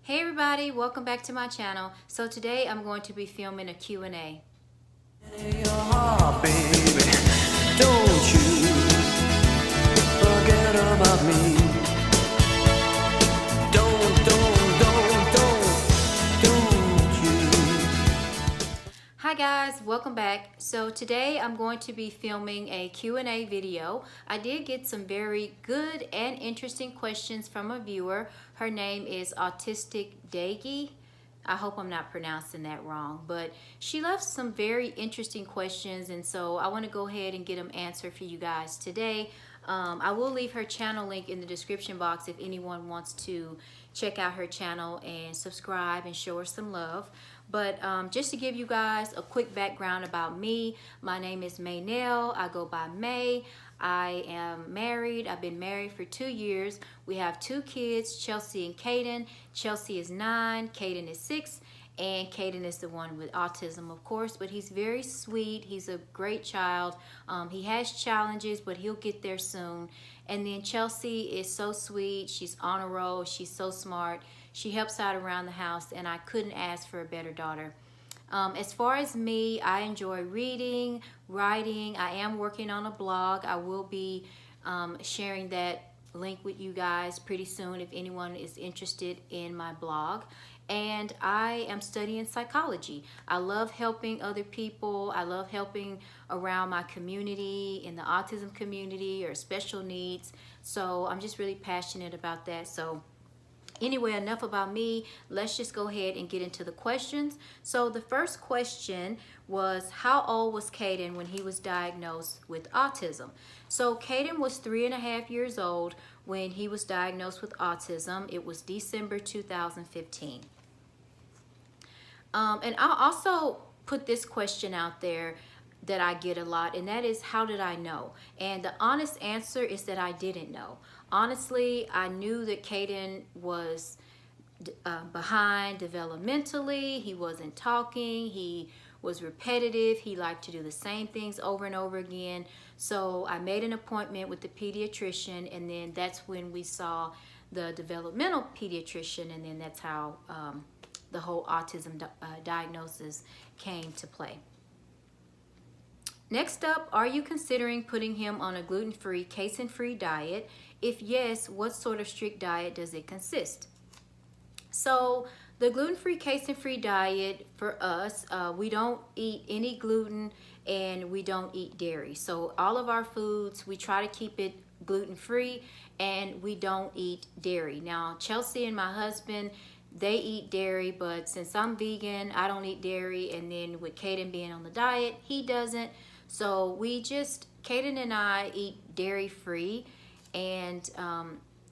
Hey everybody, welcome back to my channel. So today I'm going to be filming a Q&A. Your heart, baby, don't you forget about me. Don't you. Hi guys, welcome back. So today I'm going to be filming a Q&A video. I did get some very good and interesting questions from a viewer. Her name is Autistic Dagi. I hope I'm not pronouncing that wrong, but she left some very interesting questions, and so I want to go ahead and get them answered for you guys today. I will leave her channel link in the description box if anyone wants to check out her channel and subscribe and show her some love. But just to give you guys a quick background about me, my name is Maynell. I go by May. I am married. I've been married for 2 years. We have 2 kids, Chelsea and Caden. Chelsea is 9, Caden is 6, and Caden is the one with autism, of course, but he's very sweet. He's a great child. He has challenges, but he'll get there soon. And then Chelsea is so sweet. She's on a roll. She's so smart. She helps out around the house, and I couldn't ask for a better daughter. As far as me, I enjoy reading, writing. I am working on a blog. I will be sharing that link with you guys pretty soon if anyone is interested in my blog. And I am studying psychology. I love helping other people. I love helping around my community, in the autism community or special needs. So I'm just really passionate about that. So anyway, enough about me. Let's just go ahead and get into the questions. So the first question was, how old was Caden when he was diagnosed with autism? So Caden was 3.5 years old when he was diagnosed with autism. It was December 2015. And I'll also put this question out there that I get a lot, and that is, how did I know? And the honest answer is that I didn't know. Honestly, I knew that Caden was behind developmentally. He wasn't talking. He was repetitive. He liked to do the same things over and over again. So I made an appointment with the pediatrician, and then that's when we saw the developmental pediatrician, and then that's how the whole autism diagnosis came to play. Next up, are you considering putting him on a gluten-free, casein-free diet? If yes, what sort of strict diet does it consist? So the gluten-free, casein-free diet for us, we don't eat any gluten and we don't eat dairy. So all of our foods, we try to keep it gluten-free, and we don't eat dairy. Now, Chelsea and my husband, they eat dairy, but since I'm vegan, I don't eat dairy. And then with Caden being on the diet, he doesn't. So Caden and I eat dairy free, and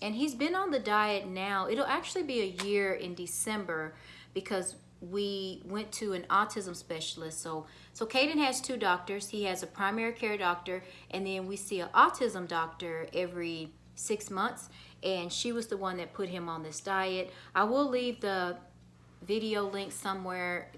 he's been on the diet now. It'll actually be a year in December because we went to an autism specialist. So Caden has 2 doctors. He has a primary care doctor, and then we see an autism doctor every 6 months, and she was the one that put him on this diet. I will leave the video link somewhere,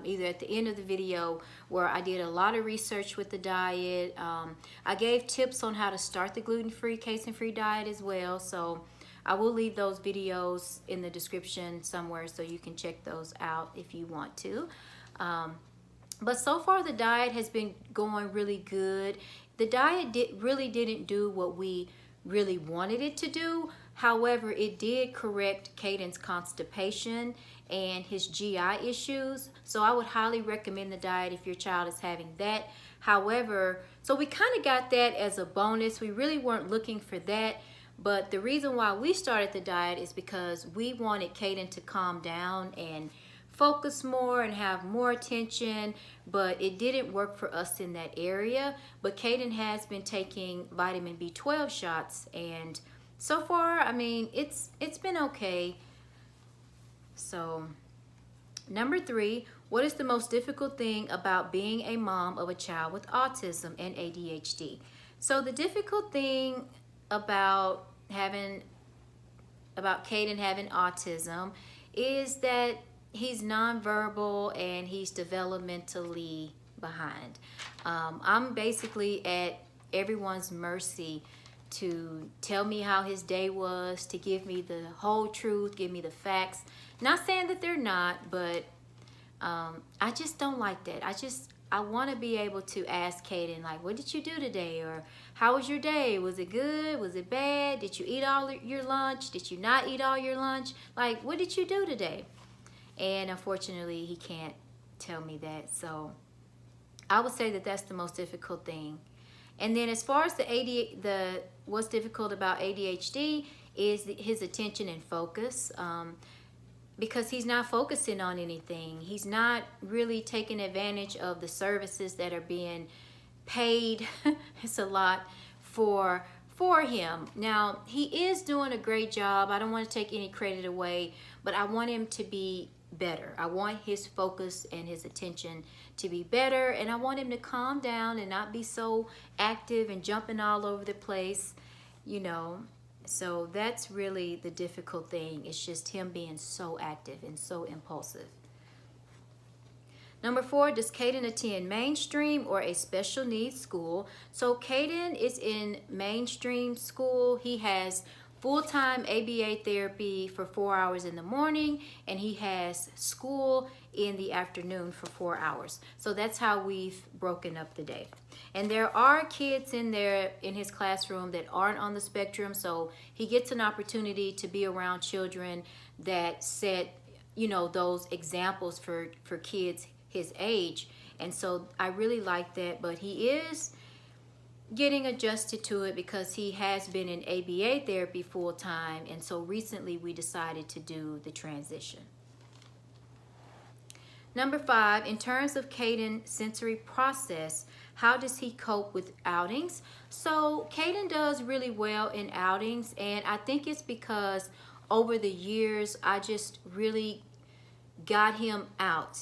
either at the end of the video, where I did a lot of research with the diet. I gave tips on how to start the gluten-free, casein-free diet as well. So I will leave those videos in the description somewhere so you can check those out if you want to. But so far the diet has been going really good. The diet really didn't do what we really wanted it to do. However, it did correct Caden's constipation and his GI issues. So I would highly recommend the diet if your child is having that. However, so we kind of got that as a bonus. We really weren't looking for that. But the reason why we started the diet is because we wanted Caden to calm down and focus more and have more attention, but it didn't work for us in that area. But Caden has been taking vitamin B12 shots, and so far, I mean, it's been okay. So number 3, what is the most difficult thing about being a mom of a child with autism and ADHD? So the difficult thing about Caden having autism is that he's nonverbal and he's developmentally behind. I'm basically at everyone's mercy to tell me how his day was, to give me the whole truth, give me the facts. Not saying that they're not, but I just don't like that. I want to be able to ask Caden, like, what did you do today? Or how was your day? Was it good? Was it bad? Did you eat all your lunch? Did you not eat all your lunch? Like, what did you do today? And unfortunately, he can't tell me that. So I would say that that's the most difficult thing. And then as far as what's difficult about ADHD is his attention and focus. Because he's not focusing on anything. He's not really taking advantage of the services that are being paid. It's a lot for him. Now, he is doing a great job. I don't want to take any credit away, but I want him to be better. I want his focus and his attention to be better, and I want him to calm down and not be so active and jumping all over the place, you know. So that's really the difficult thing. It's just him being so active and so impulsive. Number 4, does Caden attend mainstream or a special needs school? So Caden is in mainstream school. He has full-time ABA therapy for 4 hours in the morning, and he has school in the afternoon for 4 hours. So that's how we've broken up the day. And there are kids in there in his classroom that aren't on the spectrum, so he gets an opportunity to be around children that set, you know, those examples for kids his age. And so I really like that, but he is getting adjusted to it because he has been in ABA therapy full time, and so recently we decided to do the transition. Number 5, in terms of Caden's sensory process, how does he cope with outings? So Caden does really well in outings, and I think it's because over the years I just really got him out.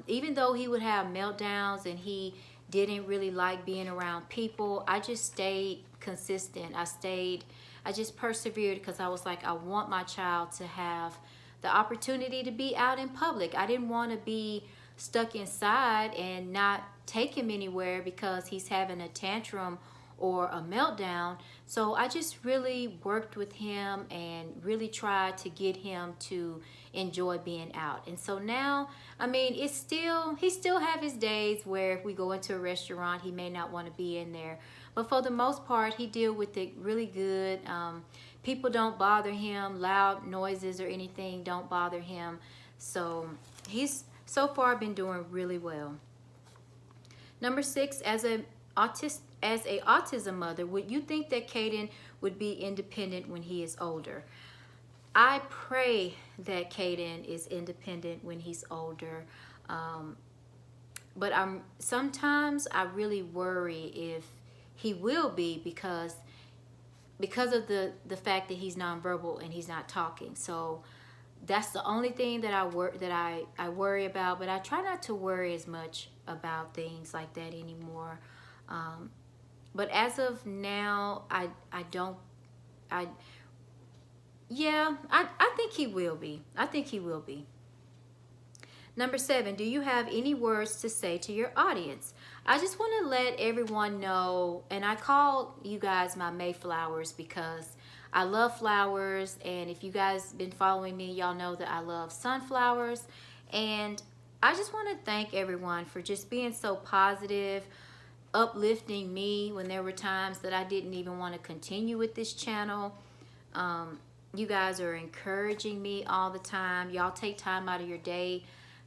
Even though he would have meltdowns and he didn't really like being around people, I just stayed consistent. I just persevered because I was like, I want my child to have the opportunity to be out in public. I didn't want to be stuck inside and not take him anywhere because he's having a tantrum or a meltdown. So I just really worked with him and really tried to get him to enjoy being out. And so now, I mean, he still have his days where if we go into a restaurant, he may not want to be in there. But for the most part, he deal with it really good. People don't bother him. Loud noises or anything don't bother him. So he's so far been doing really well. Number 6, as a autism mother, would you think that Caden would be independent when he is older? I pray that Caden is independent when he's older, but sometimes I really worry if he will be because of the fact that he's nonverbal and he's not talking. So that's the only thing that I worry about, but I try not to worry as much about things like that anymore. But as of now, I think he will be. I think he will be. Number 7, do you have any words to say to your audience? I just want to let everyone know, and I call you guys my Mayflowers because I love flowers, and if you guys been following me, y'all know that I love sunflowers. And I just want to thank everyone for just being so positive, uplifting me when there were times that I didn't even want to continue with this channel. You guys are encouraging me all the time. Y'all take time out of your day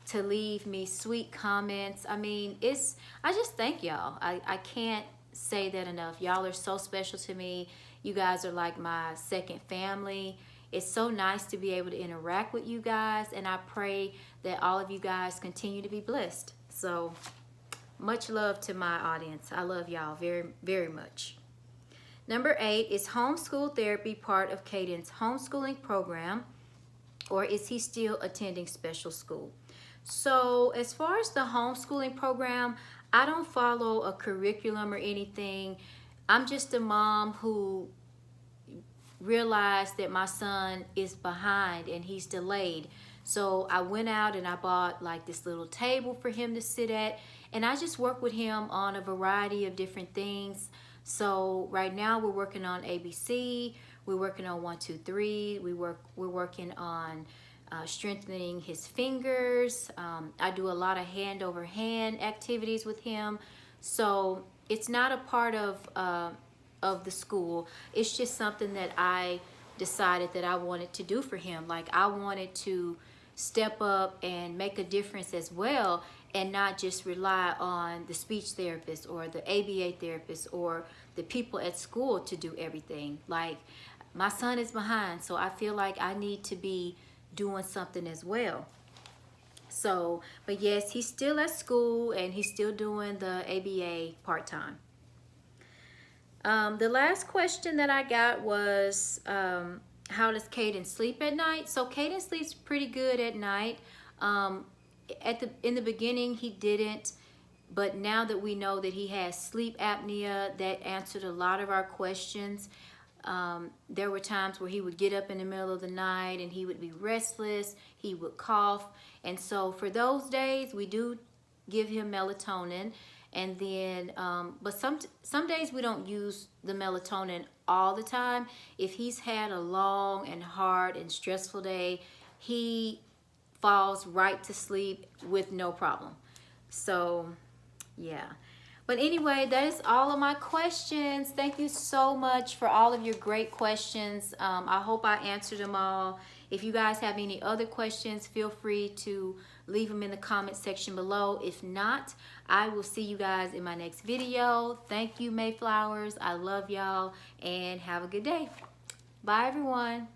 to leave me sweet comments. I mean, I just thank y'all. I can't say that enough. Y'all are so special to me. You guys are like my second family. It's so nice to be able to interact with you guys, and I pray that all of you guys continue to be blessed. So much love to my audience. I love y'all very, very much. Number 8, is homeschool therapy part of Caden's homeschooling program, or is he still attending special school? So as far as the homeschooling program, I don't follow a curriculum or anything. I'm just a mom who realized that my son is behind and he's delayed. So I went out and I bought like this little table for him to sit at, and I just work with him on a variety of different things. So right now we're working on ABC. We're working on 1, 2, 3. We're working on strengthening his fingers. I do a lot of hand over hand activities with him. So it's not a part of the school. It's just something that I decided that I wanted to do for him. Like, I wanted to step up and make a difference as well, and not just rely on the speech therapist or the ABA therapist or the people at school to do everything. Like, my son is behind, so I feel like I need to be doing something as well. So, but yes, he's still at school and he's still doing the ABA part-time. The last question that I got was, how does Caden sleep at night? So Caden sleeps pretty good at night. In the beginning, he didn't, but now that we know that he has sleep apnea, that answered a lot of our questions. There were times where he would get up in the middle of the night and he would be restless, he would cough, and so for those days we do give him melatonin. And then but some days we don't use the melatonin all the time. If he's had a long and hard and stressful day, he falls right to sleep with no problem. So yeah. But anyway, that is all of my questions. Thank you so much for all of your great questions. I hope I answered them all. If you guys have any other questions, feel free to leave them in the comment section below. If not, I will see you guys in my next video. Thank you, Mayflowers. I love y'all, and have a good day. Bye, everyone.